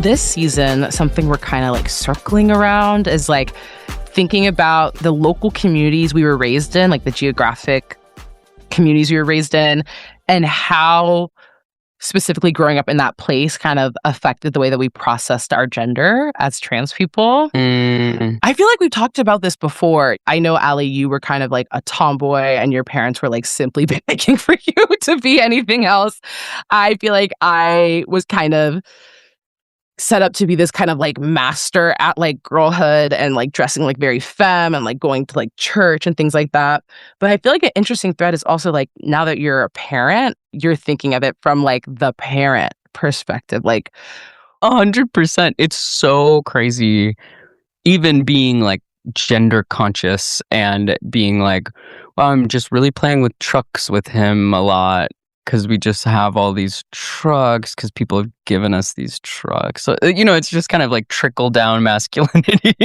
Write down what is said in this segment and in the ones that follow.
This season, something we're kind of like circling around is like thinking about the local communities we were raised in, like the geographic communities we were raised in, and how specifically growing up in that place kind of affected the way that we processed our gender as trans people. I feel like we've talked about this before. I know, Allie, you were kind of like a tomboy and your parents were like simply begging for you to be anything else. I feel like I was kind of set up to be this kind of like master at like girlhood and like dressing like very femme and like going to like church and things like that. But I feel like an interesting thread is also like now that you're a parent, you're thinking of it from like the parent perspective. Like 100%. It's so crazy. Even being like gender conscious and being like, well, I'm just really playing with trucks with him a lot. Because we just have all these trucks because people have given us these trucks. So, it's just kind of like trickle down masculinity.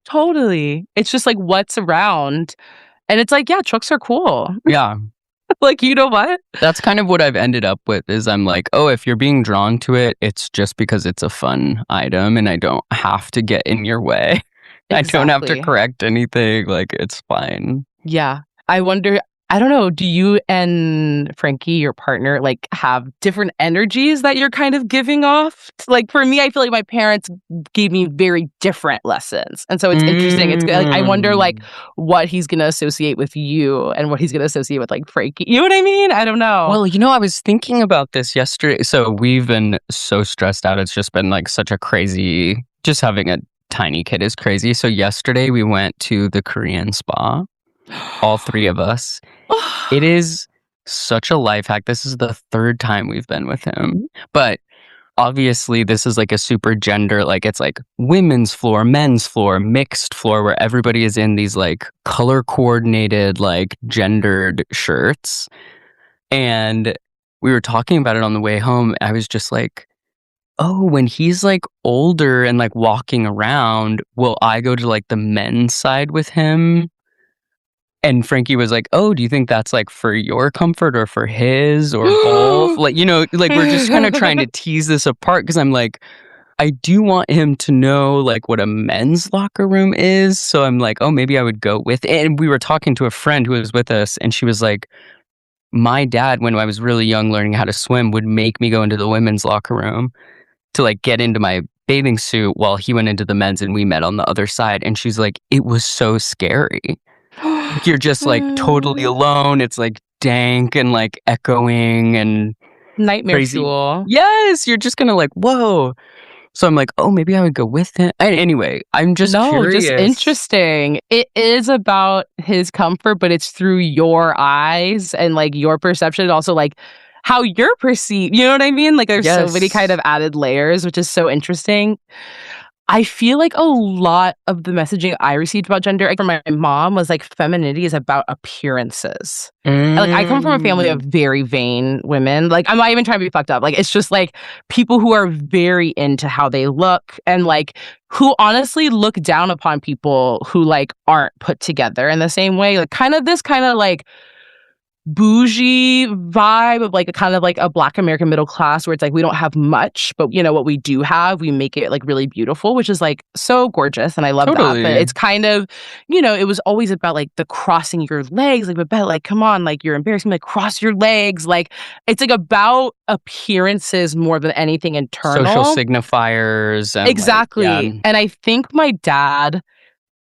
Totally. It's just like what's around. And it's like, yeah, trucks are cool. Yeah. Like, you know what? That's kind of what I've ended up with is I'm like, oh, if you're being drawn to it, it's just because it's a fun item and I don't have to get in your way. Exactly. I don't have to correct anything. Like, it's fine. Yeah. I wonder... I don't know, do you and Frankie, your partner, like have different energies that you're kind of giving off? Like for me, I feel like my parents gave me very different lessons. And so it's interesting. It's like, I wonder like what he's going to associate with you and what he's going to associate with like Frankie. You know what I mean? I don't know. Well, I was thinking about this yesterday. So we've been so stressed out. It's just been like such a crazy, just having a tiny kid is crazy. So yesterday we went to the Korean spa. All three of us. It is such a life hack. This is the third time we've been with him. But obviously, this is like a super gender, like it's like women's floor, men's floor, mixed floor, where everybody is in these like color coordinated, like gendered shirts. And we were talking about it on the way home. I was just like, oh, when he's like older and like walking around, will I go to like the men's side with him? And Frankie was like, oh, do you think that's like for your comfort or for his or both? Like, like we're just kind of trying to tease this apart because I'm like, I do want him to know like what a men's locker room is. So I'm like, oh, maybe I would go with it. And we were talking to a friend who was with us and she was like, my dad, when I was really young learning how to swim, would make me go into the women's locker room to like get into my bathing suit while he went into the men's and we met on the other side. And she's like, it was so scary. You're just like totally alone. It's like dank and like echoing and nightmare crazy. Fuel. Yes, you're just gonna like, whoa. So I'm like, oh, maybe I would go with him. Anyway, I'm just curious. Just interesting. It is about his comfort, but it's through your eyes and like your perception, and also like how you're perceived. You know what I mean? Like there's so many kind of added layers, which is so interesting. I feel like a lot of the messaging I received about gender from my mom was like femininity is about appearances. And, like I come from a family of very vain women. Like I'm not even trying to be fucked up. Like it's just like people who are very into how they look and like who honestly look down upon people who like aren't put together in the same way. Like kind of this kind of like bougie vibe of like a kind of like a Black American middle class where it's like we don't have much, but what we do have, we make it like really beautiful, which is like so gorgeous. And I love that. But it's kind of, it was always about like the crossing your legs. Like, Babette, like, come on, like you're embarrassing me, like cross your legs. Like it's like about appearances more than anything internal. Social signifiers. And exactly. Like, yeah. And I think my dad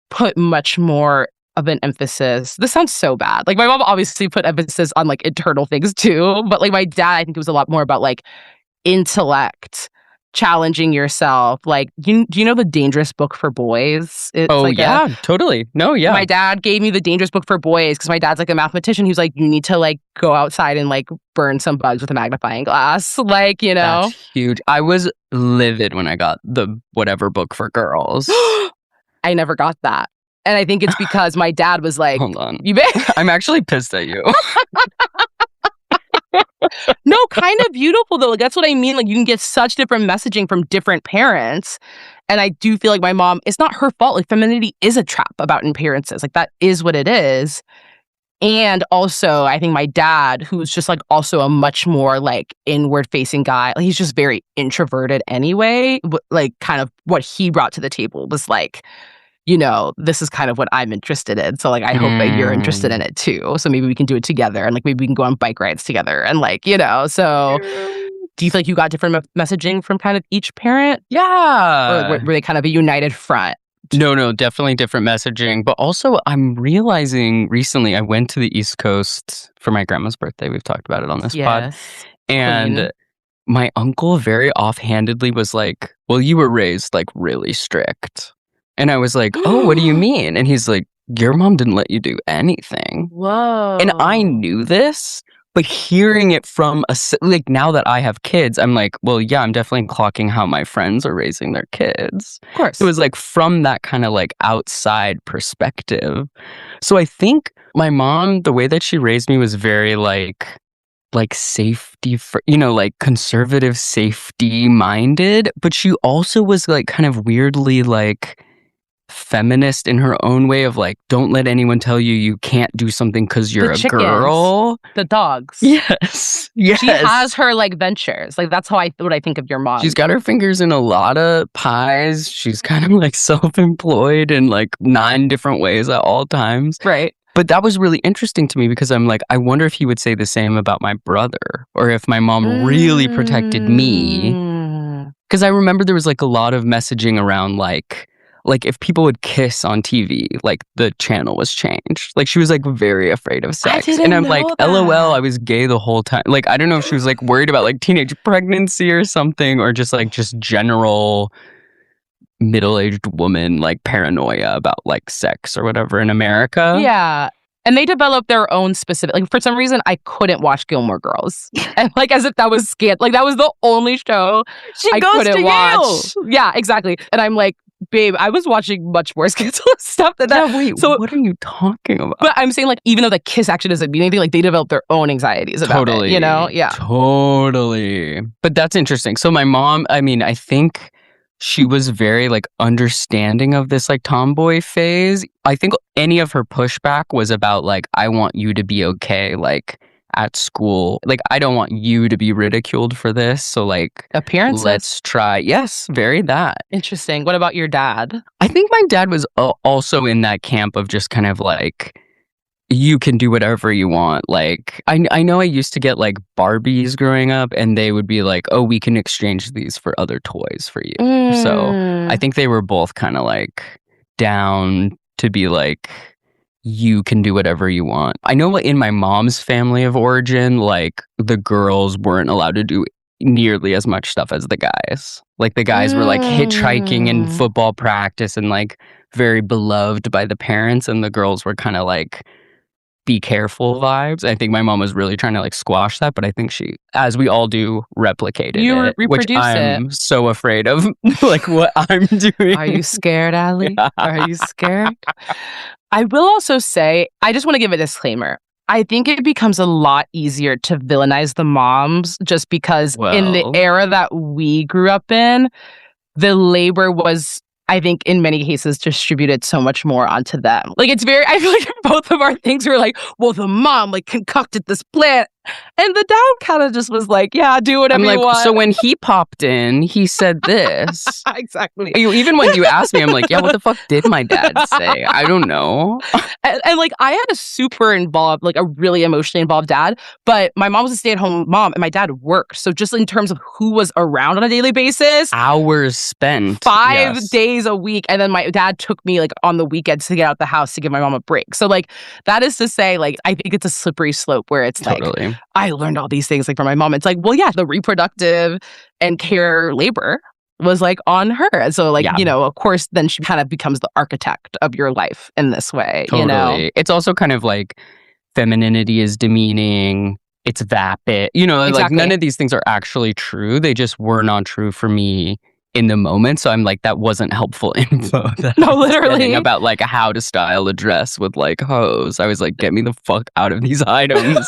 put much more of an emphasis. This sounds so bad. Like my mom obviously put emphasis on like internal things too, but like my dad, I think it was a lot more about like intellect, challenging yourself. Like, do you know the Dangerous Book for Boys? It's totally. No, yeah. My dad gave me the Dangerous Book for Boys because my dad's like a mathematician. He was like, you need to like go outside and like burn some bugs with a magnifying glass. Like, That's huge. I was livid when I got the whatever book for girls. I never got that. And I think it's because my dad was like, hold on. You bet. I'm actually pissed at you. No, kind of beautiful though. Like that's what I mean. Like you can get such different messaging from different parents. And I do feel like my mom, it's not her fault. Like femininity is a trap about appearances. Like that is what it is. And also, I think my dad, who's just like also a much more like inward facing guy, he's just very introverted anyway. But like kind of what he brought to the table was like, this is kind of what I'm interested in. So like, I hope that you're interested in it too. So maybe we can do it together and like maybe we can go on bike rides together and like, so do you feel like you got different messaging from kind of each parent? Yeah. Or like, were they kind of a united front? No, definitely different messaging. But also, I'm realizing recently I went to the East Coast for my grandma's birthday. We've talked about it on this pod. And Queen. My uncle very offhandedly was like, well, you were raised like really strict. And I was like, oh, what do you mean? And he's like, your mom didn't let you do anything. Whoa. And I knew this. But hearing it from like now that I have kids, I'm like, well, yeah, I'm definitely clocking how my friends are raising their kids. Of course. It was like from that kind of like outside perspective. So I think my mom, the way that she raised me was very like safety for, like conservative safety minded. But she also was like kind of weirdly like feminist in her own way of like, don't let anyone tell you can't do something because you're a girl. The dogs. Yes. She has her like ventures. Like that's what I think of your mom. She's got her fingers in a lot of pies. She's kind of like self-employed in like 9 different ways at all times. Right. But that was really interesting to me because I'm like, I wonder if he would say the same about my brother or if my mom really protected me. Because I remember there was like a lot of messaging around like if people would kiss on TV, like the channel was changed. Like she was like very afraid of sex. And I'm like, that. LOL, I was gay the whole time. Like, I don't know if she was like worried about like teenage pregnancy or something or just general middle-aged woman like paranoia about like sex or whatever in America. Yeah. And they developed their own specific, like for some reason I couldn't watch Gilmore Girls. And like as if that was like that was the only show I couldn't watch. Yeah, exactly. And I'm like, babe, I was watching much more scandalous stuff than that. Yeah, wait, so, what are you talking about? But I'm saying like even though the kiss action doesn't mean anything, like they developed their own anxieties about it, Yeah. Totally. But that's interesting. So my mom, I mean, I think she was very like understanding of this like tomboy phase. I think any of her pushback was about like, I want you to be okay, like at school. Like, I don't want you to be ridiculed for this. So like appearances. Let's try. Yes, very that. Interesting. What about your dad? I think my dad was also in that camp of just kind of like, you can do whatever you want. Like, I know I used to get like Barbies growing up and they would be like, oh, we can exchange these for other toys for you. So I think they were both kind of like down to be like, you can do whatever you want. I know in my mom's family of origin, like the girls weren't allowed to do nearly as much stuff as the guys. Like the guys were like hitchhiking in football practice and like very beloved by the parents, and the girls were kind of like be careful vibes. I think my mom was really trying to like squash that, but I think she, as we all do, replicated it, which I'm so afraid of like what I'm doing. Are you scared, Allie? Are you scared? I will also say, I just want to give a disclaimer. I think it becomes a lot easier to villainize the moms just because in the era that we grew up in, the labor was, I think, in many cases, distributed so much more onto them. Like, it's very, I feel like both of our things were like, well, the mom, like, concocted this plan. And the dad kind of just was like, yeah, do whatever you want. So when he popped in, he said this. Exactly. Even when you asked me, I'm like, yeah, what the fuck did my dad say? I don't know. And like, I had a super involved, like a really emotionally involved dad, but my mom was a stay-at-home mom and my dad worked. So just in terms of who was around on a daily basis. Hours spent. 5 days a week. And then my dad took me like on the weekends to get out the house to give my mom a break. So like, that is to say, like, I think it's a slippery slope where it's like, I learned all these things like from my mom. It's like, well, yeah, the reproductive and care labor was like on her. And so like, of course, then she kind of becomes the architect of your life in this way. Totally. It's also kind of like femininity is demeaning. It's vapid. Like none of these things are actually true. They just were not true for me in the moment. So I'm like, that wasn't helpful info. No, literally. About like how to style a dress with like hose. I was like, get me the fuck out of these items.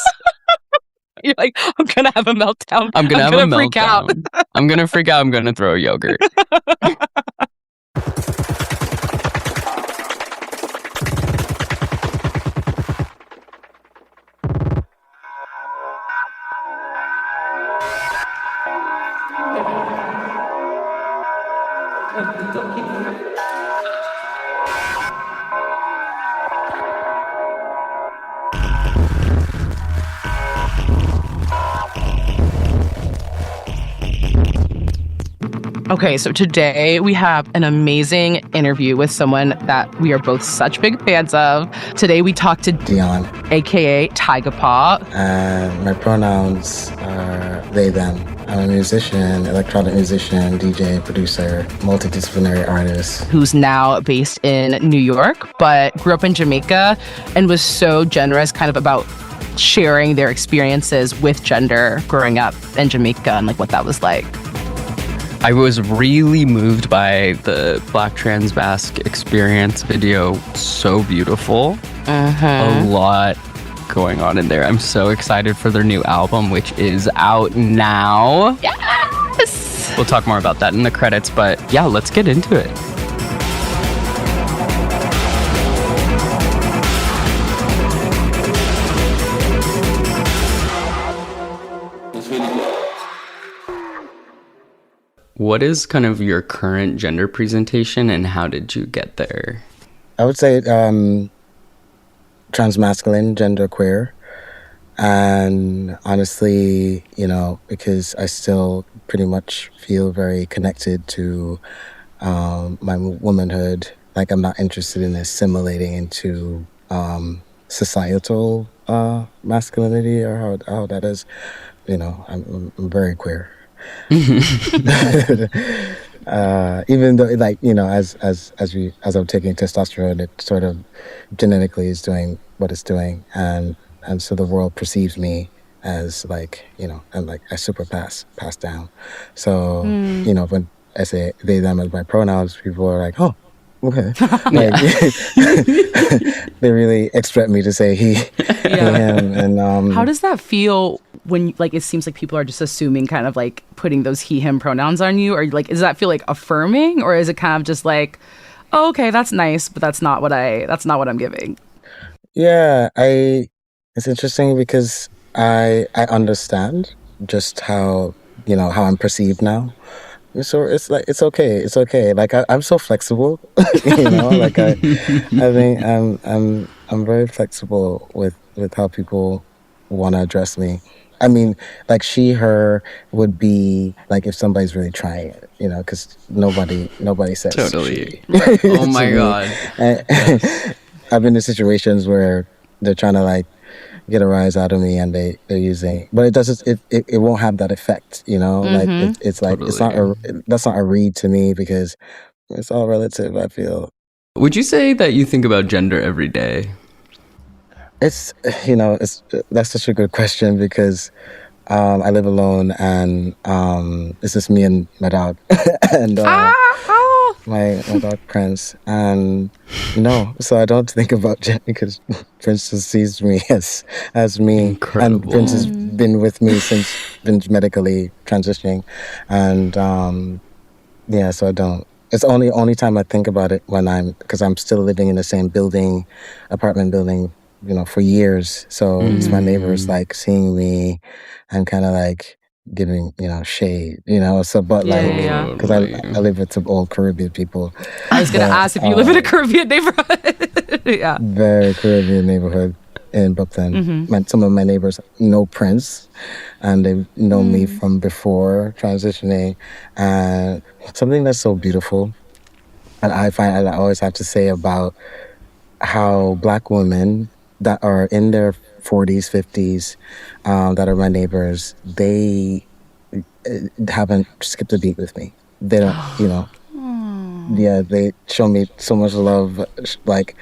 You're like, I'm going to have a meltdown. I'm going to have a meltdown. Freak out. I'm going to freak out. I'm going to throw a yogurt. Okay, so today we have an amazing interview with someone that we are both such big fans of. Today we talked to Dion, aka TYGAPAW. And my pronouns are they, them. I'm a musician, electronic musician, DJ, producer, multidisciplinary artist. Who's now based in New York, but grew up in Jamaica and was so generous kind of about sharing their experiences with gender growing up in Jamaica and like what that was like. I was really moved by the Black Trans Basque experience video. So beautiful. A lot going on in there. I'm so excited for their new album, which is out now. Yes! We'll talk more about that in the credits, but yeah, let's get into it. What is kind of your current gender presentation and how did you get there? I would say transmasculine, genderqueer. And honestly, because I still pretty much feel very connected to my womanhood. Like I'm not interested in assimilating into societal masculinity or how that is. I'm very queer. Even though as I'm taking testosterone, it sort of genetically is doing what it's doing, and so the world perceives me as I'm like a super passed down. So when I say they them as my pronouns, people are like, oh, okay. They really expect me to say he, him, and how does that feel when it seems like people are just assuming kind of like putting those he him pronouns on you, or like does that feel like affirming, or is it kind of just like, oh, okay, that's nice, but that's not what I'm giving? Yeah, it's interesting because I understand just how how I'm perceived now. So it's like it's okay. Like I'm so flexible, Like I think I'm very flexible with how people want to address me. I mean, like she, her would be like if somebody's really trying it, because nobody says totally. She. Oh my God. Yes. I've been in situations where they're trying to like get a rise out of me and they're using, but it doesn't, it won't have that effect, like it's like, totally. That's not a read to me because it's all relative, I feel. Would you say that you think about gender every day? That's such a good question because I live alone and it's just me and my dog and my dog Prince, and so I don't think about gender because Prince just sees me as me. Incredible. And Prince has been with me since been medically transitioning, and so I don't. It's only time I think about it when because I'm still living in the same apartment building, for years. So it's my neighbors like seeing me and kind of like giving, shade, so, but because I live with some old Caribbean people. I was going to ask if you live in a Caribbean neighborhood. Yeah. Very Caribbean neighborhood in Brooklyn. Some of my neighbors know Prince and they know me from before transitioning, and something that's so beautiful. And I find I always have to say about how Black women that are in their 40s, 50s, that are my neighbors, they haven't skipped a beat with me. They don't, yeah, they show me so much love, like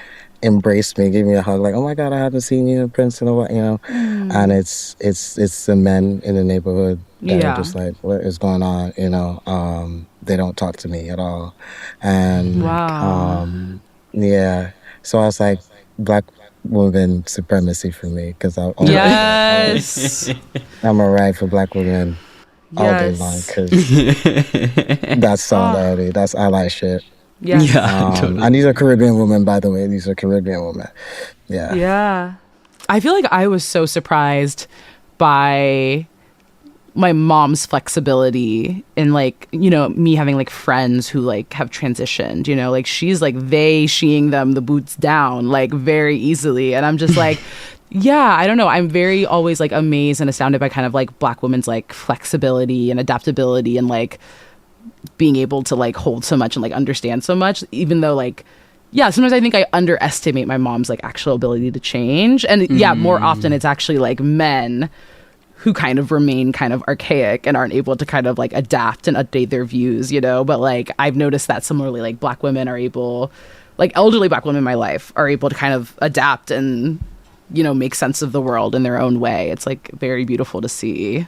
embrace me, give me a hug, like, oh my God, I haven't seen you in Prince in a while, and it's the men in the neighborhood that are just like, what is going on, they don't talk to me at all, and so I was like, Black woman supremacy for me, because I'm a ride for Black women all day long, because that's solidarity, that's ally shit. Totally. And these are Caribbean women, by the way. These are Caribbean women. Yeah. I feel like I was so surprised by my mom's flexibility in me having friends who have transitioned, she's sheing them the boots down very easily, and I'm just I don't know, I'm very always amazed and astounded by kind of Black women's flexibility and adaptability and being able to like hold so much and like understand so much, even though like, yeah, sometimes I think I underestimate my mom's like actual ability to change. And yeah, more often it's actually like men who kind of remain kind of archaic and aren't able to kind of like adapt and update their views, you know? But like I've noticed that similarly, like Black women are able, like elderly Black women in my life are able to kind of adapt and, you know, make sense of the world in their own way. It's like very beautiful to see.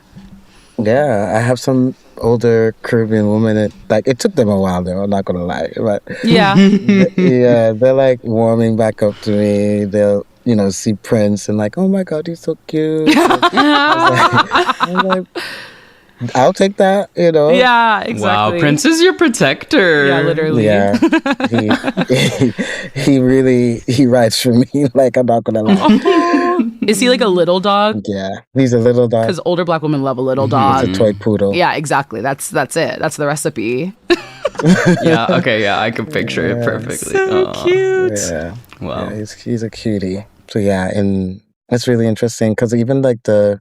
Yeah, I have some older Caribbean women that, like, it took them a while though, I'm not gonna lie, but yeah, yeah, they're like warming back up to me. They'll, you know, see Prince and like, oh my God, he's so cute. I was like, I'll take that, you know. Yeah, exactly. Wow, Prince is your protector. Yeah, literally. Yeah, he rides for me. Like, I'm not gonna lie. Is he like a little dog? Yeah, he's a little dog. Because older Black women love a little dog. He's a toy poodle. Yeah, exactly. That's it. That's the recipe. Yeah. Okay. Yeah, I can picture it perfectly. So cute. Yeah. Wow. Yeah, he's a cutie. So yeah, and it's really interesting because even like the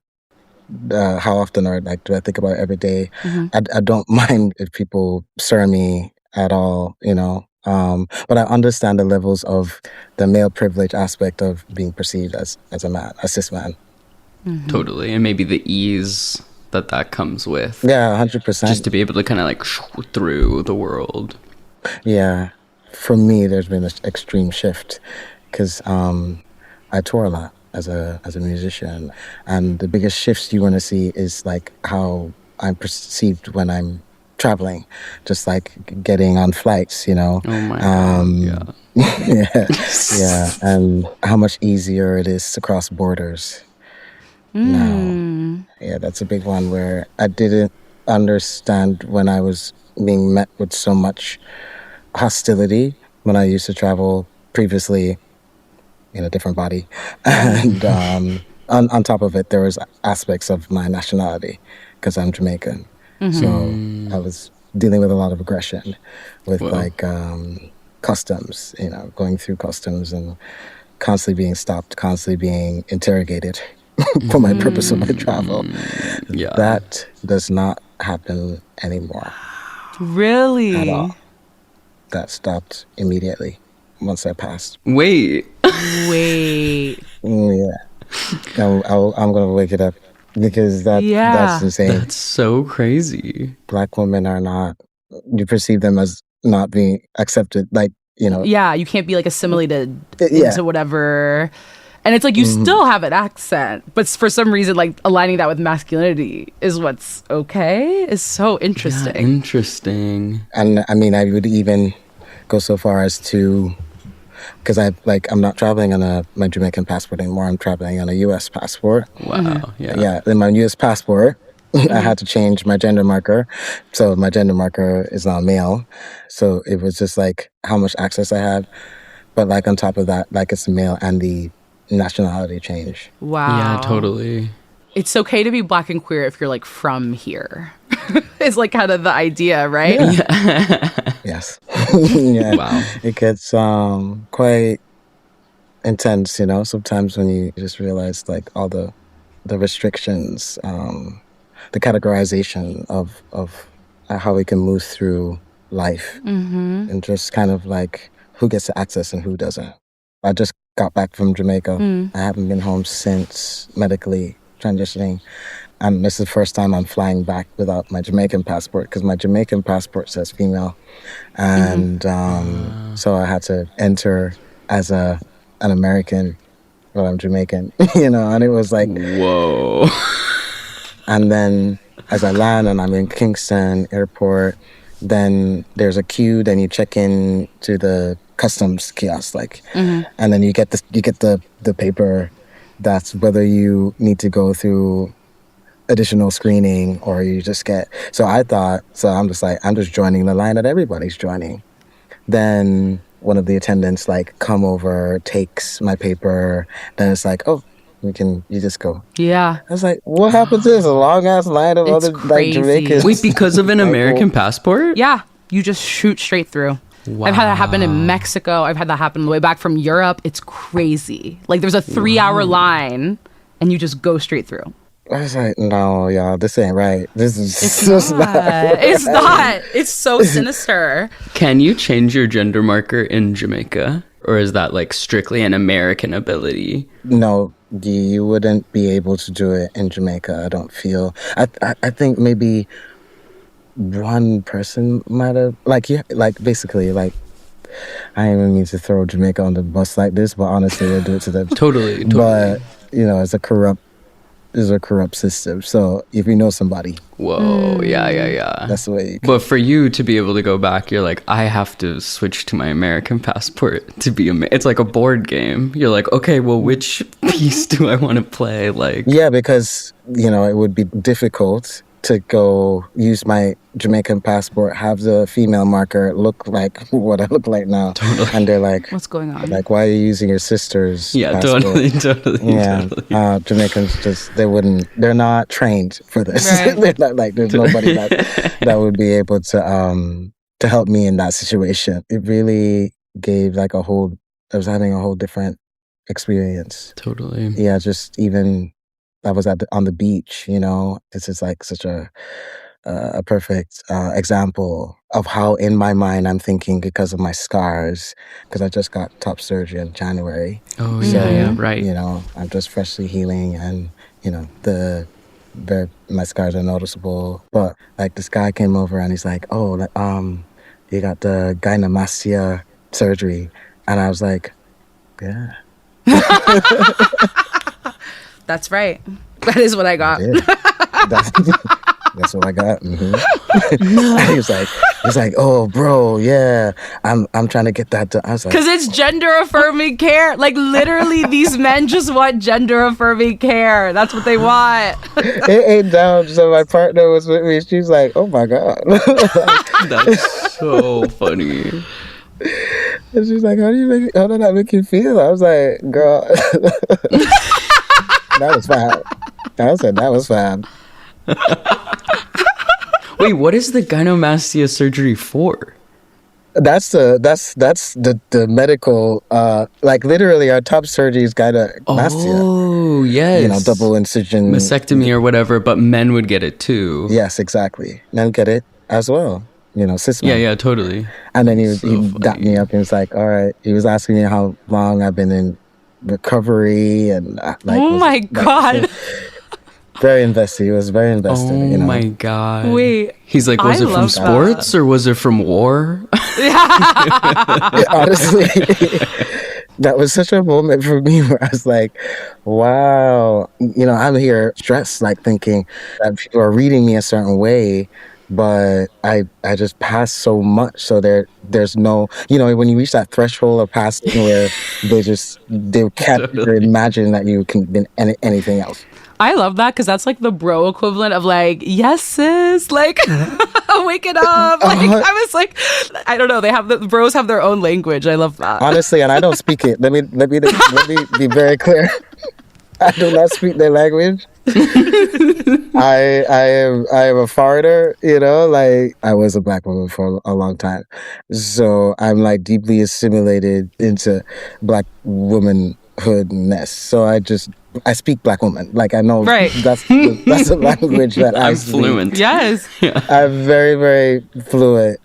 how often or like do I think about it every day? I don't mind if people sir me at all, you know. But I understand the levels of the male privilege aspect of being perceived as a man, a cis man. Totally, and maybe the ease that comes with. Yeah, 100%. Just to be able to kind of like through the world. Yeah, for me, there's been an extreme shift because I tour a lot as a musician, and the biggest shifts you want to see is like how I'm perceived when I'm traveling, just like getting on flights, you know. Oh my God, yeah. Yeah, and how much easier it is to cross borders now. Yeah, that's a big one where I didn't understand when I was being met with so much hostility when I used to travel previously in a different body. And on top of it, there was aspects of my nationality because I'm Jamaican. So I was dealing with a lot of aggression with like customs, you know, going through customs and constantly being stopped, constantly being interrogated for my purpose of my travel. Yeah. That does not happen anymore. Really? At all. That stopped immediately once I passed. Wait. Yeah. I'm going to wake it up because that's insane. That's so crazy. Black women are not, you perceive them as not being accepted, like, you know. Yeah, you can't be like assimilated into whatever. And it's like you still have an accent, but for some reason, like aligning that with masculinity is what's okay is so interesting. Yeah, interesting. And I mean, I would even go so far as to, because I'm not traveling on my Jamaican passport anymore. I'm traveling on a U.S. passport. Wow. Yeah. Yeah. In my U.S. passport, I had to change my gender marker. So my gender marker is now male. So it was just like how much access I had. But like on top of that, like it's male and the nationality change. Wow. Yeah, totally. It's okay to be Black and queer if you're like from here. It's like kind of the idea, right? Yeah. Yes. Yeah. Wow. It gets quite intense, you know, sometimes when you just realize like all the restrictions, the categorization of how we can move through life and just kind of like who gets to access and who doesn't. I just got back from Jamaica. I haven't been home since medically transitioning. And this is the first time I'm flying back without my Jamaican passport because my Jamaican passport says female. And so I had to enter as an American while I'm Jamaican, you know, and it was like... Whoa. And then as I land and I'm in Kingston Airport, then there's a queue, then you check in to the customs kiosk, like, and then you get the paper that's whether you need to go through additional screening or you just get. So I'm just like, I'm just joining the line that everybody's joining. Then one of the attendants like come over, takes my paper. Then it's like, oh, you just go. Yeah. I was like, what happened to this long ass line of other like Jamaicans? Wait, because of an American passport? Yeah, you just shoot straight through. Wow. I've had that happen in Mexico. I've had that happen on the way back from Europe. It's crazy. Like there's a 3-hour line and you just go straight through. I was like, no, y'all, this ain't right. This is It's just not. right. It's not. It's so sinister. Can you change your gender marker in Jamaica? Or is that like strictly an American ability? No, you wouldn't be able to do it in Jamaica, I don't feel. I think maybe one person might have, basically, I didn't even mean to throw Jamaica on the bus like this, but honestly, I do it to them. Totally. But, it's a corrupt system. So if you know somebody, Whoa, yeah. that's the way you can. But for you to be able to go back, you're like, I have to switch to my American passport to be it's like a board game. You're like, okay, well, which piece do I want to play? Like, Yeah, because, it would be difficult to go use my Jamaican passport, have the female marker look like what I look like now. Totally. And they're like, what's going on? Like, why are you using your sister's passport? Totally. Yeah, Totally. Jamaicans they're not trained for this. Right. They're not like, there's nobody that would be able to help me in that situation. It really gave I was having a whole different experience. Totally. Yeah, just even I was on the beach, this is like such a perfect example of how in my mind I'm thinking because of my scars, because I just got top surgery in January. Oh, So, yeah, right. I'm just freshly healing, and, my scars are noticeable. But like this guy came over and he's like, oh, you got the gynecomastia surgery. And I was like, yeah. That's right. That is what I got. That's what I got. Mm-hmm. He's like, oh, bro, yeah, I'm trying to get that done. I was like, because it's gender affirming care. Like literally, these men just want gender affirming care. That's what they want. It ain't down. So my partner was with me. She's like, oh my god, that's so funny. And she's like, how did that make you feel? I was like, girl, that was fine. I said that was fine. Wait, what is the gynecomastia surgery for? That's the medical, literally our top surgery is gynecomastia. Oh, yes. Double incision. Mastectomy or whatever, but men would get it too. Yes, exactly. Men get it as well. Cis men. Yeah, totally. And then he dapped me up and was like, all right. He was asking me how long I've been in recovery and oh my god. Very invested. He was very invested. Oh my god. Wait. He's like, was it from sports or was it from war? Honestly, that was such a moment for me where I was like, wow. I'm here stressed, thinking that people are reading me a certain way, but I just passed so much. So there's no, when you reach that threshold of passing where they can't imagine that you can be anything else. I love that because that's like the bro equivalent of like, yes, sis, like, wake it up. Like, I was like, I don't know. The bros have their own language. I love that. Honestly, and I don't speak it. Let me be very clear. I do not speak their language. I am a foreigner, I was a black woman for a long time. So I'm deeply assimilated into black womanhoodness. So I speak black woman. I know that's the language that I'm fluent. Yes. Yeah. I'm very, very fluent,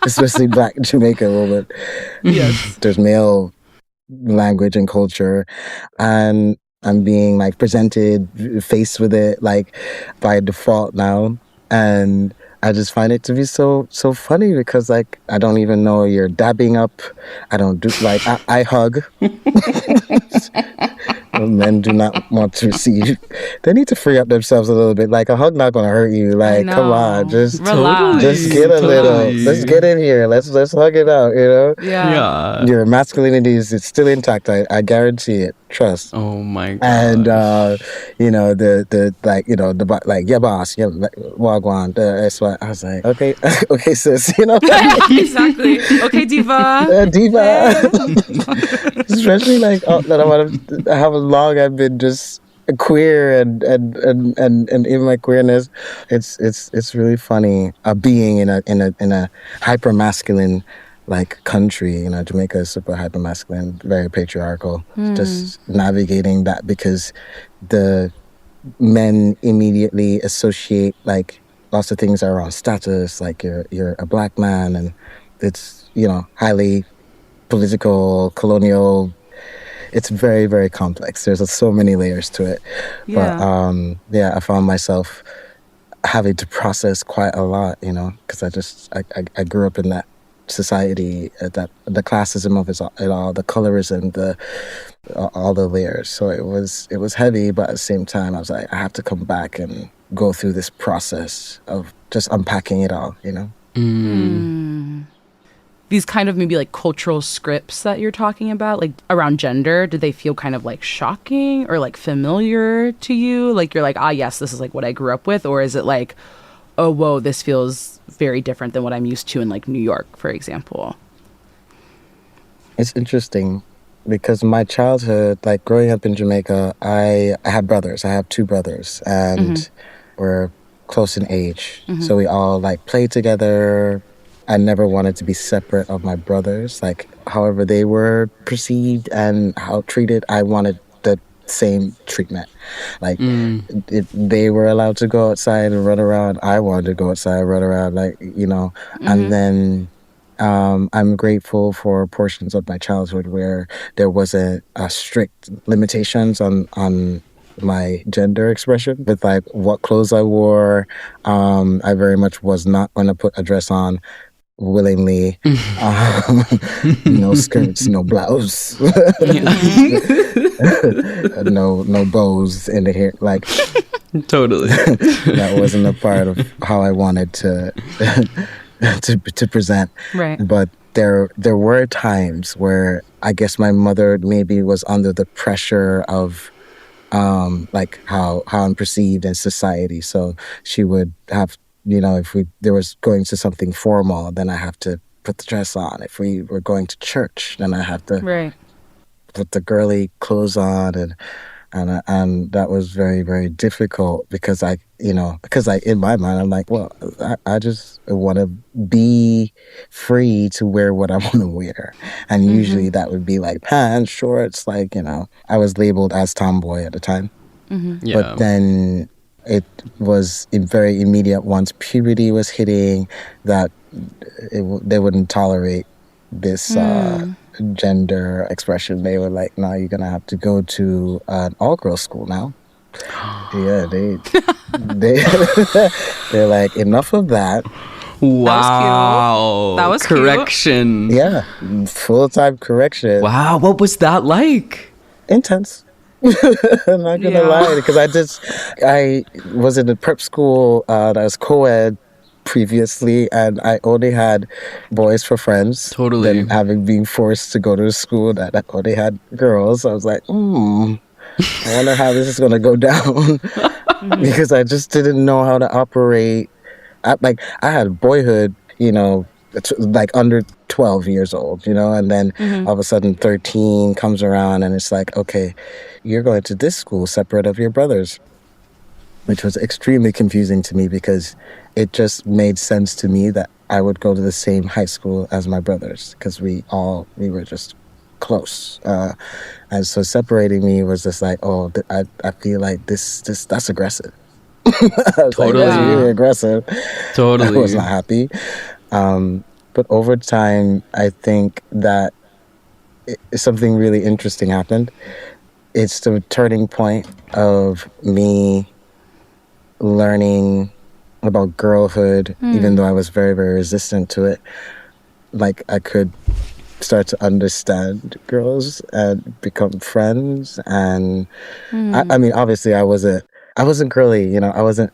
especially black Jamaican woman. Yes. There's male language and culture, and I'm being presented faced with it by default now, and I just find it to be so funny because I don't even know you're dabbing up. I don't do I hug. Men do not want to receive. They need to free up themselves a little bit. A hug not gonna hurt you. Come on, just relax. Just get a little. Let's get in here. Let's hug it out. Yeah. Your masculinity is still intact. I guarantee it. Trust. Oh my god. And yeah, boss, yeah, wagwan. That's what I was like. Okay, okay, sis. Exactly. Okay, diva. Diva. Especially how long I've been just queer and in my queerness. It's really funny being in a hyper masculine country. Jamaica is super hyper masculine, very patriarchal. Just navigating that because the men immediately associate like lots of things around status, like you're a black man, and it's, you know, highly political, colonial. It's very, very complex. There's so many layers to it. Yeah. But I found myself having to process quite a lot, you know, because I grew up in that society, that the classism of it all, the colorism, all the layers. So it was heavy, but at the same time, I was like, I have to come back and go through this process of just unpacking it all, you know. These kind of maybe like cultural scripts that you're talking about, like around gender, did they feel kind of like shocking or like familiar to you? Like you're like, yes, this is like what I grew up with? Or is it like, oh, whoa, this feels very different than what I'm used to in like New York, for example? It's interesting because my childhood, like growing up in Jamaica, I have brothers. I have 2 brothers, and we're close in age. So we all like play together. I never wanted to be separate of my brothers. Like, however they were perceived and how treated, I wanted the same treatment. Like, they were allowed to go outside and run around. I wanted to go outside and run around, like, you know. And then I'm grateful for portions of my childhood where there wasn't strict limitations on my gender expression with like what clothes I wore. I very much was not going to put a dress on willingly. No skirts, no blouse, no bows in the hair, like Totally. that wasn't a part of how I wanted to to present. Right. But there were times where I guess my mother maybe was under the pressure of like how I'm perceived in society. So she would have, you know, if there was going to something formal, then I have to put the dress on. If we were going to church, then I have to put the girly clothes on, and that was very, very difficult because in my mind I'm like, well, I just want to be free to wear what I want to wear, and usually that would be like pants, shorts, like, you know, I was labeled as tomboy at the time. But then it was very immediate once puberty was hitting that they wouldn't tolerate this gender expression. They were like, no, you're gonna have to go to an all-girls school now. Yeah, they're like, enough of that. Wow. That was cute. Correction. Yeah, full-time correction. Wow, what was that like? Intense. I'm not gonna lie, because I was in a prep school that was co-ed previously, and I only had boys for friends. Totally. Then being forced to go to a school that only had girls, I was like, I wonder how this is gonna go down. Because I just didn't know how to operate. I had boyhood, you know, like under 12 years old, you know, and then all of a sudden 13 comes around and it's like, okay, you're going to this school separate of your brothers, which was extremely confusing to me because it just made sense to me that I would go to the same high school as my brothers because we were just close. And so separating me was just like, I feel like that's aggressive. Totally. That's really aggressive. Totally. I was not happy. But over time, I think that something really interesting happened. It's the turning point of me learning about girlhood, even though I was very, very resistant to it. Like, I could start to understand girls and become friends. And I mean, obviously, I wasn't girly, you know, I wasn't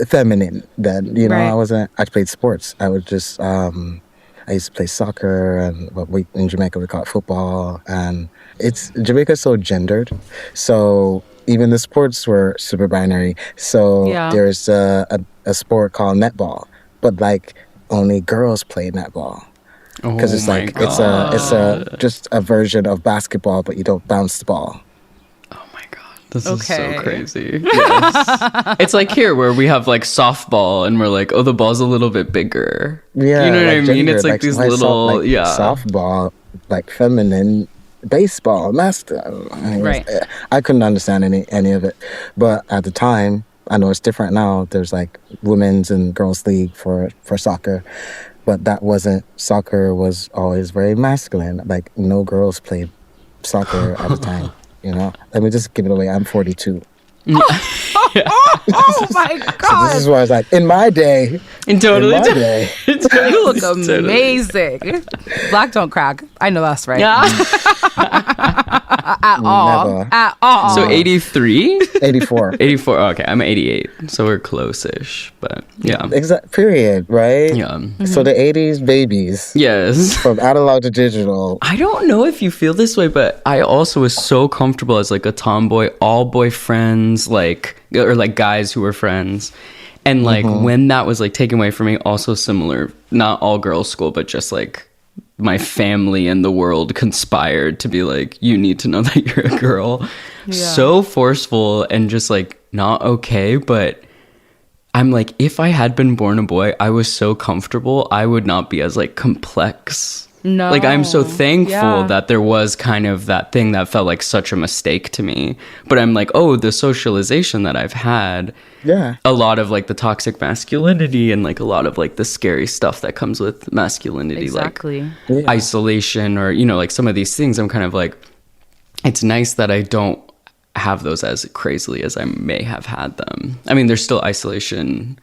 feminine then, you know. Right. I played sports. I was just I used to play soccer, and what in Jamaica we call it football. And Jamaica's so gendered, so even the sports were super binary. So there's a sport called netball, but like only girls play netball because it's like it's a just a version of basketball, but you don't bounce the ball. This is so crazy. Yes. It's like here where we have like softball and we're like, oh, the ball's a little bit bigger. Yeah. You know what like I mean? gender, it's like these little, softball, like feminine, baseball, Right. I couldn't understand any of it. But at the time, I know it's different now. There's like women's and girls league for soccer. But soccer was always very masculine. Like no girls played soccer at the time, you know? Let me just give it away. I'm 42. Oh my God. So this is where I was like, in my day. You look amazing. Black don't crack. I know that's right. Yeah. At all. Never. At all. So 83? 84. 84. Okay, I'm 88. So we're close-ish, but yeah. Exact period, right? Yeah. Mm-hmm. So the 80s babies. Yes. From analog to digital. I don't know if you feel this way, but I also was so comfortable as like a tomboy, all boy friends, like, or like guys who were friends. And like when that was like taken away from me, also similar, not all girls school, but just like my family and the world conspired to be like, you need to know that you're a girl. Yeah. So forceful and just like not okay. But I'm like, if I had been born a boy, I was so comfortable, I would not be as like complex. No. Like, I'm so thankful that there was kind of that thing that felt like such a mistake to me. But I'm like, oh, the socialization that I've had. Yeah. A lot of like the toxic masculinity and like a lot of like the scary stuff that comes with masculinity. Exactly. Like isolation or, you know, like some of these things. I'm kind of like, it's nice that I don't have those as crazily as I may have had them. I mean, there's still isolation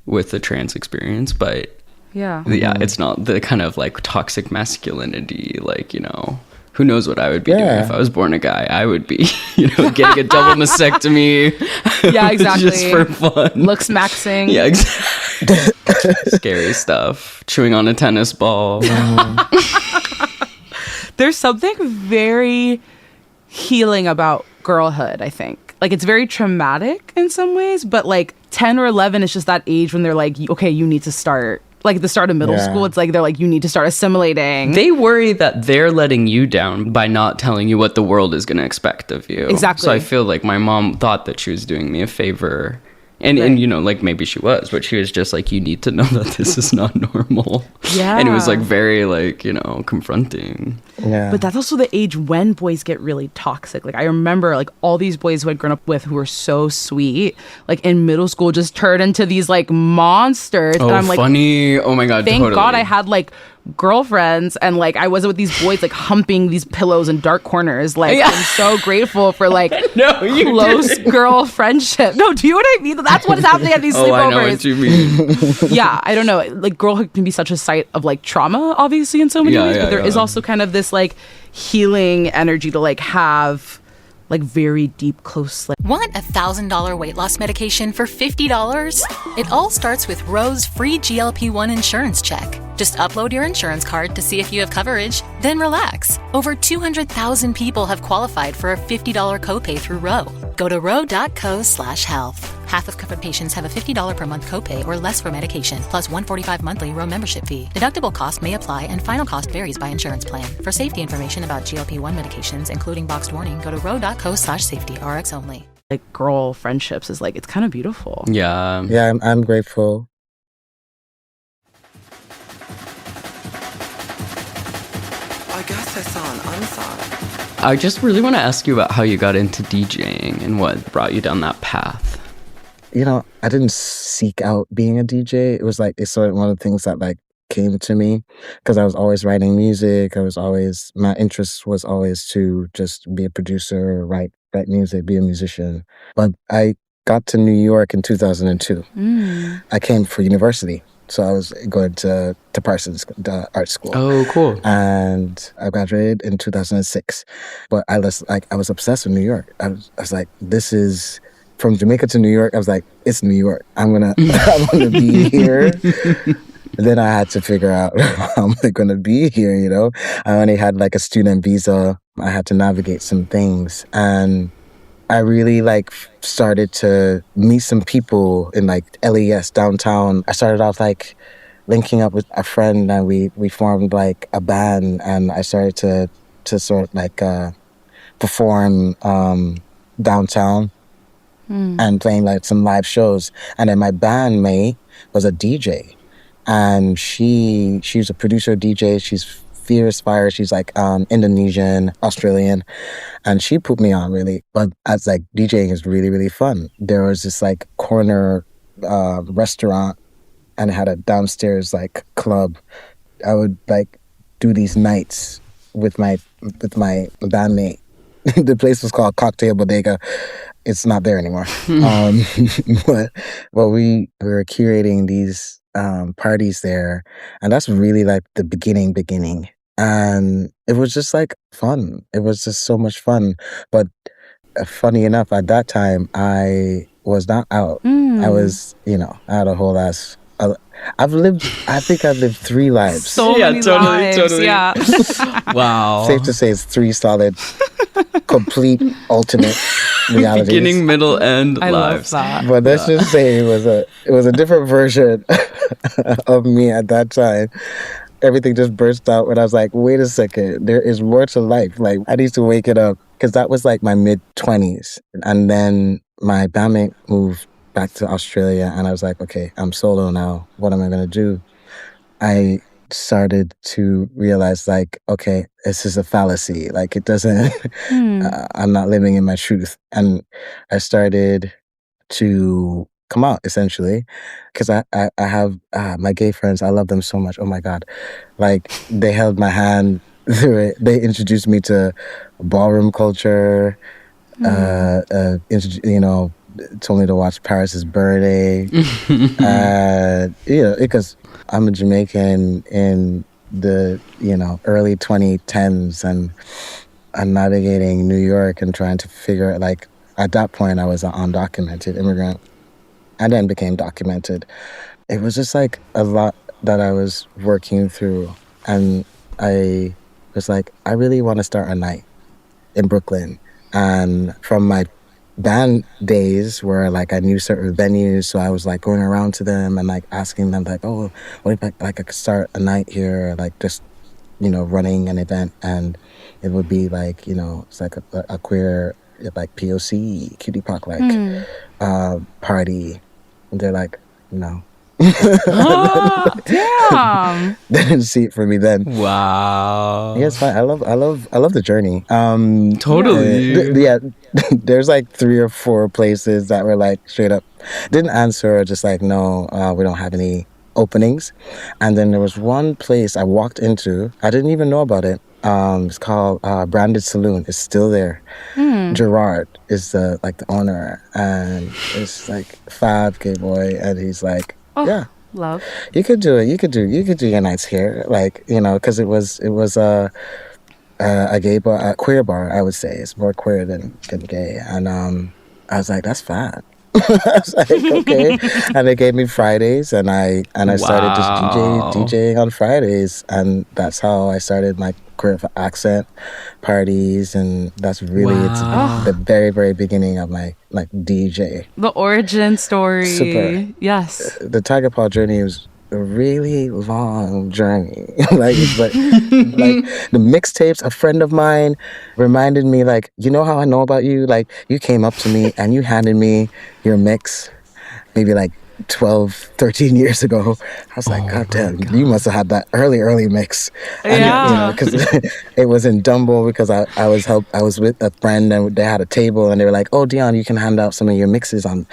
with the trans experience, but yeah, it's not the kind of like toxic masculinity, like, you know, who knows what I would be doing if I was born a guy. I would be, you know, getting a double mastectomy. Yeah, exactly. Just for fun. Looks maxing. Yeah, exactly. Scary stuff. Chewing on a tennis ball. There's something very healing about girlhood, I think. Like, it's very traumatic in some ways, but like 10 or 11 is just that age when they're like, okay, you need to start. Like at the start of middle school, it's like they're like, you need to start assimilating. They worry that they're letting you down by not telling you what the world is going to expect of you. Exactly. So I feel like my mom thought that she was doing me a favor. And you know, like maybe she was, but she was just like, you need to know that this is not normal. Yeah. And it was like very like, you know, confronting. Yeah. But that's also the age when boys get really toxic. Like I remember like all these boys who I'd grown up with who were so sweet, like in middle school just turned into these like monsters. Oh, and I'm like, funny. Oh my God. Thank God I had like girlfriends and like I wasn't with these boys like humping these pillows in dark corners. Like I'm so grateful for like close girl friendship. No, do you know what I mean? That's what's happening at these sleepovers. I know what you mean. Yeah, I don't know. Like girlhood can be such a site of like trauma, obviously, in so many ways. But there is also kind of this like healing energy to like have like very deep, close. Like Want $1,000 weight loss medication for $50? It all starts with Roe's free GLP-1 insurance check. Just upload your insurance card to see if you have coverage, then relax. Over 200,000 people have qualified for a $50 copay through Roe. Go to roe.co/health. Half of covered patients have a $50 per month copay or less for medication, plus $145 monthly Roe membership fee. Deductible cost may apply and final cost varies by insurance plan. For safety information about GLP-1 medications, including boxed warning, go to roe.co/safety, RX only. Like girl friendships is like, it's kind of beautiful. Yeah. Yeah, I'm grateful. I guess I saw an unsung. I just really want to ask you about how you got into DJing and what brought you down that path. You know, I didn't seek out being a DJ. It was like, it's sort of one of the things that like came to me because I was always writing music. My interest was always to just be a producer, write music, be a musician. But I got to New York in 2002. I came for university. So I was going to Parsons art school. Oh, cool. And I graduated in 2006. But I was obsessed with New York. I was like, this is from Jamaica to New York. I was like, it's New York. I'm gonna be here. And then I had to figure out how am I gonna be here, you know? I only had like a student visa. I had to navigate some things. And I really like started to meet some people in like LES downtown. I started off like linking up with a friend and we formed like a band and I started to sort of like perform downtown and playing like some live shows. And then my bandmate was a DJ and she's a producer DJ. She's fierce fire. She's like Indonesian, Australian, and she put me on really. But as like DJing is really, really fun. There was this like corner restaurant, and it had a downstairs like club. I would like do these nights with my bandmate. The place was called Cocktail Bodega. It's not there anymore. But we were curating these parties there, and that's really like the beginning. And it was just like fun. It was just so much fun. But funny enough, at that time, I was not out. I was, I had a whole ass. I think I've lived 3 lives. So many lives. Totally. Yeah. Wow. Safe to say it's 3 solid, complete, alternate realities. Beginning, middle, end lives. Love that. But let's just say it was a different version of me at that time. Everything just burst out when I was like, wait a second, there is more to life. Like, I need to wake it up. Because that was like my mid-20s. And then my bandmate moved back to Australia, and I was like, okay, I'm solo now. What am I going to do? I started to realize, like, okay, this is a fallacy. Like, it doesn't, I'm not living in my truth. And I started to come out, essentially, because I have my gay friends. I love them so much. Oh my God. Like, they held my hand through it. They introduced me to ballroom culture, told me to watch Paris is Burning. Because I'm a Jamaican in the, early 2010s, and I'm navigating New York and trying to figure it. Like, at that point, I was an undocumented immigrant and then became documented. It was just like a lot that I was working through. And I was like, I really want to start a night in Brooklyn. And from my band days where like I knew certain venues, so I was like going around to them and like asking them like, oh, what if I could start a night here, like just running an event, and it would be like it's like a queer like POC cutie park like party, and they're like, no. Oh, damn. They didn't see it for me then. Wow. Yeah, it's fine. I love the journey. Totally. There's like 3 or 4 places that were like straight up didn't answer, or just like, no, we don't have any openings. And then there was one place I walked into. I didn't even know about it. It's called Branded Saloon. It's still there. Gerard is the owner, and it's like fab gay boy, and he's like, yeah, love. You could do it. You could do your nights here, like because it was a gay bar, a queer bar. I would say it's more queer than gay, and I was like, that's fab. I was like, okay, and they gave me Fridays, and I started just DJing on Fridays, and that's how I started my queer accent parties, and that's really it's the very, very beginning of my like DJ. The origin story. Super. Yes. The TYGAPAW journey was a really long journey. like the mixtapes, a friend of mine reminded me, like, how I know about you? Like, you came up to me and you handed me your mix maybe like 12, 13 years ago. I was like, God damn, you must have had that early mix. Yeah. Because it was in Dumbo, because I was with a friend, and they had a table, and they were like, oh, Dion, you can hand out some of your mixes on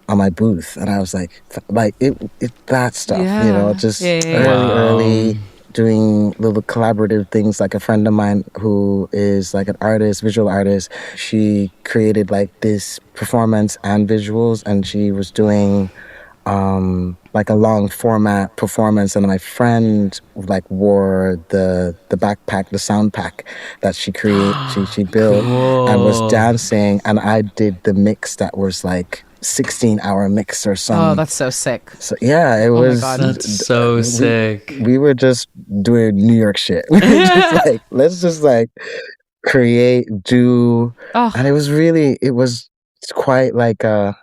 my booth. And I was like that stuff, just early doing little collaborative things. Like a friend of mine who is like an artist, visual artist, she created like this performance and visuals, and she was doing like a long format performance, and my friend like wore the backpack, the sound pack that she created, she built, and was dancing, and I did the mix that was like 16-hour mix or something. Oh, that's so sick. So yeah, it was. My God. That's so sick. We were just doing New York shit. We were just like, let's just like create, do, and it was quite like an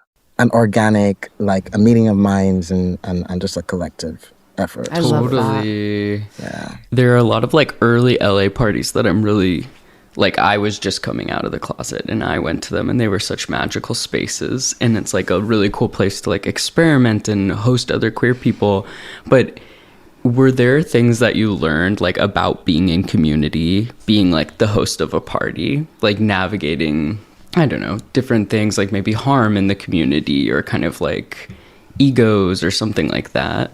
organic, like a meeting of minds, and just a collective effort. I love that. Yeah. There are a lot of like early LA parties that I'm really like, I was just coming out of the closet and I went to them, and they were such magical spaces, and it's like a really cool place to like experiment and host other queer people. But Were there things that you learned like about being in community, being like the host of a party, like navigating, I don't know, different things like maybe harm in the community or kind of like egos or something like that?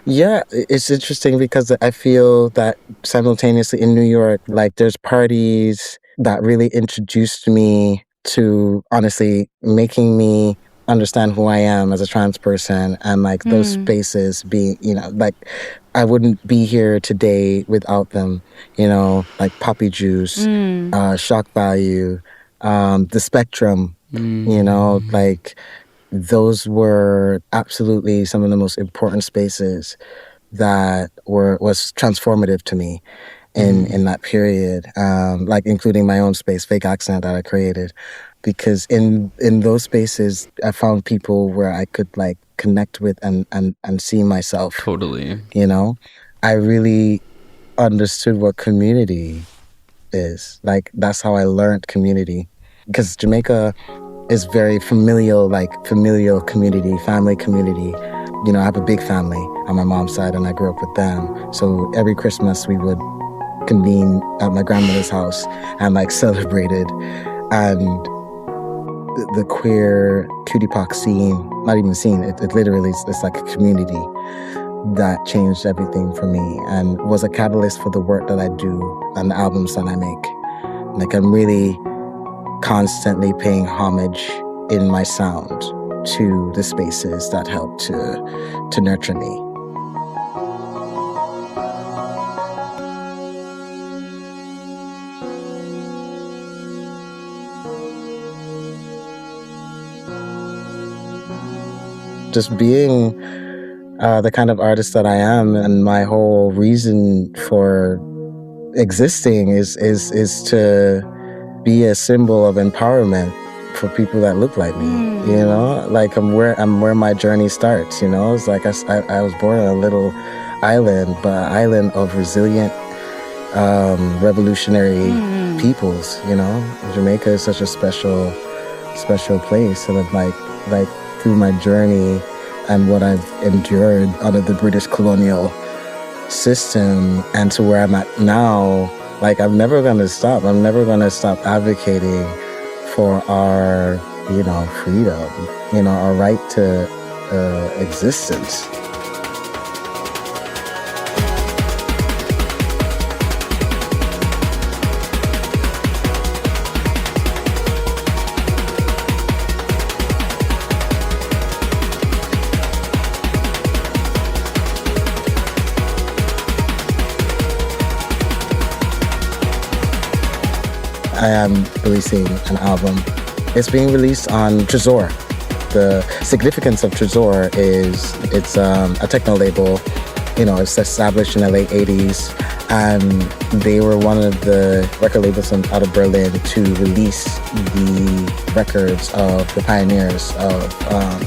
Yeah, it's interesting because I feel that simultaneously in New York, like there's parties that really introduced me to honestly making me understand who I am as a trans person, and like those spaces being, like I wouldn't be here today without them, like Poppy Juice, Shock Value, the Spectrum, like those were absolutely some of the most important spaces that was transformative to me in that period, like including my own space, Fake Accent, that I created, because in those spaces I found people where I could like connect with and see myself. Totally. I really understood what community is. Like that's how I learned community, because Jamaica is very familial community, family community. I have a big family on my mom's side, and I grew up with them. So every Christmas we would convene at my grandmother's house and like celebrated. And the queer cutie pock scene, not even scene, it literally it's like a community that changed everything for me and was a catalyst for the work that I do and the albums that I make. Like I'm really constantly paying homage in my sound to the spaces that help to nurture me. Just being the kind of artist that I am, and my whole reason for existing is to be a symbol of empowerment for people that look like me. Like I'm where my journey starts. It's like I was born on a little island, but an island of resilient, revolutionary peoples. Jamaica is such a special place, and I'm like through my journey and what I've endured under the British colonial system and to where I'm at now. Like, I'm never going to stop. I'm never going to stop advocating for our, freedom, our right to existence. I am releasing an album. It's being released on Trésor. The significance of Trésor is it's a techno label. It's established in the late 80s, and they were one of the record labels out of Berlin to release the records of the pioneers of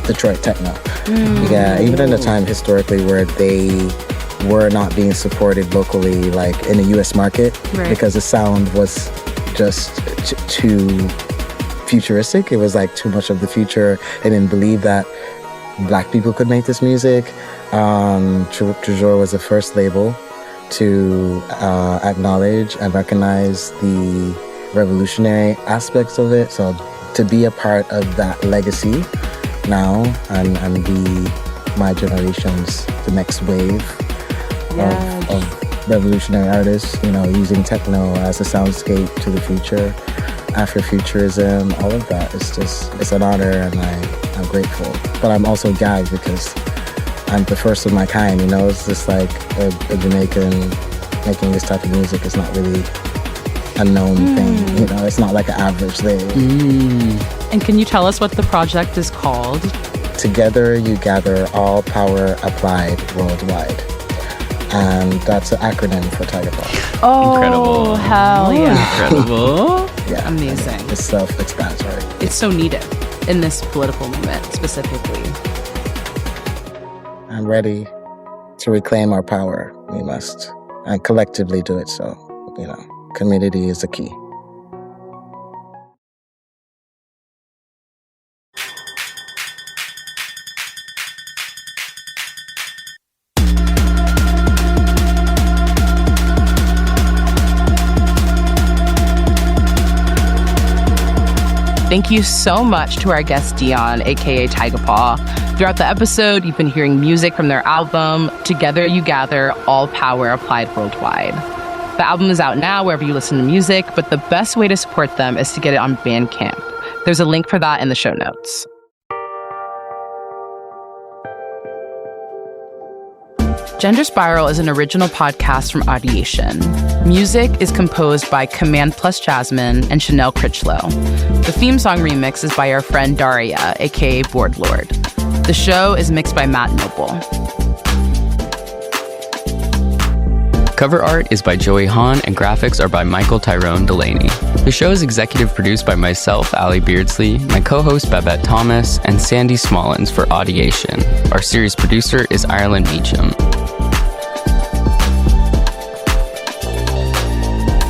Detroit techno. Yeah, even in a time historically where they were not being supported locally, like in the U.S. market, because the sound was just too futuristic. It was like too much of the future. They didn't believe that Black people could make this music. Trésor was the first label to acknowledge and recognize the revolutionary aspects of it. So to be a part of that legacy now and be my generation's the next wave of revolutionary artists, using techno as a soundscape to the future, Afrofuturism, all of that. It's an honor, and I'm grateful. But I'm also gagged because I'm the first of my kind, It's just like a Jamaican making this type of music is not really a known thing, It's not like an average thing. And can you tell us what the project is called? Together You Gather, All Power Applied Worldwide. And that's an acronym for TYGAPAW. Oh, incredible. Hell yeah. Incredible. Yeah. Amazing. It's self-explanatory. It's so needed in this political moment specifically. I'm ready to reclaim our power. We must. And collectively do it so. Community is the key. Thank you so much to our guest Dion, aka TYGAPAW. Throughout the episode, you've been hearing music from their album, Together You Gather, All Power Applied Worldwide. The album is out now wherever you listen to music, but the best way to support them is to get it on Bandcamp. There's a link for that in the show notes. Gender Spiral is an original podcast from Audiation. Music is composed by Command Plus Jasmine and Chanel Critchlow. The theme song remix is by our friend Daria, aka Board Lord. The show is mixed by Matt Noble. Cover art is by Joey Hahn and graphics are by Michael Tyrone Delaney. The show is executive produced by myself, Ali Beardsley, my co-host Babette Thomas, and Sandy Smallins for Audiation. Our series producer is Ireland Meacham.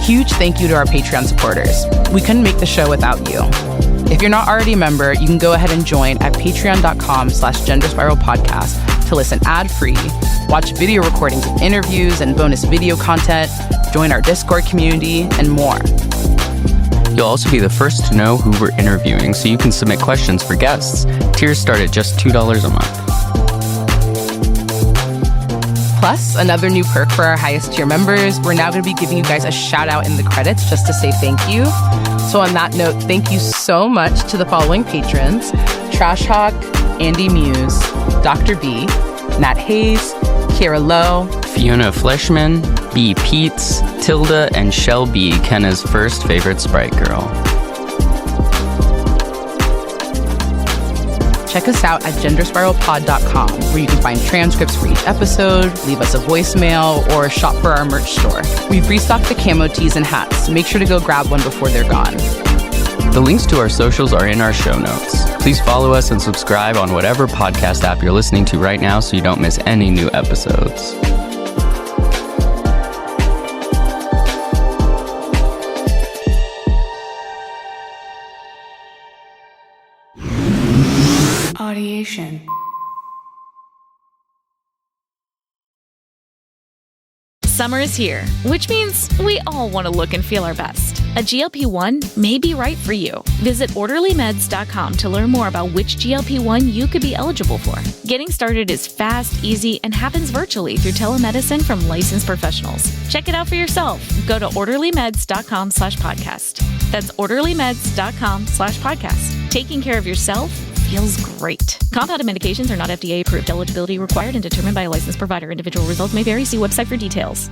Huge thank you to our Patreon supporters. We couldn't make the show without you. If you're not already a member, you can go ahead and join at patreon.com/genderspiralpodcast to listen ad-free, watch video recordings of interviews and bonus video content, join our Discord community, and more. You'll also be the first to know who we're interviewing, so you can submit questions for guests. Tiers start at just $2 a month. Plus, another new perk for our highest tier members, we're now going to be giving you guys a shout out in the credits just to say thank you. So on that note, thank you so much to the following patrons: Trash Hawk, Andy Muse, Dr. B, Nat Hayes, Kira Lowe, Fiona Fleshman, B. Peets, Tilda, and Shelby, Kenna's first favorite Sprite girl. Check us out at genderspiralpod.com, where you can find transcripts for each episode, leave us a voicemail, or shop for our merch store. We've restocked the camo tees and hats, so make sure to go grab one before they're gone. The links to our socials are in our show notes. Please follow us and subscribe on whatever podcast app you're listening to right now so you don't miss any new episodes. Audiation. Summer is here, which means we all want to look and feel our best. A GLP-1 may be right for you. Visit orderlymeds.com to learn more about which GLP-1 you could be eligible for. Getting started is fast, easy, and happens virtually through telemedicine from licensed professionals. Check it out for yourself. Go to orderlymeds.com/podcast. That's orderlymeds.com/podcast. Taking care of yourself feels great. Compounded medications are not FDA approved. Eligibility required and determined by a licensed provider. Individual results may vary. See website for details.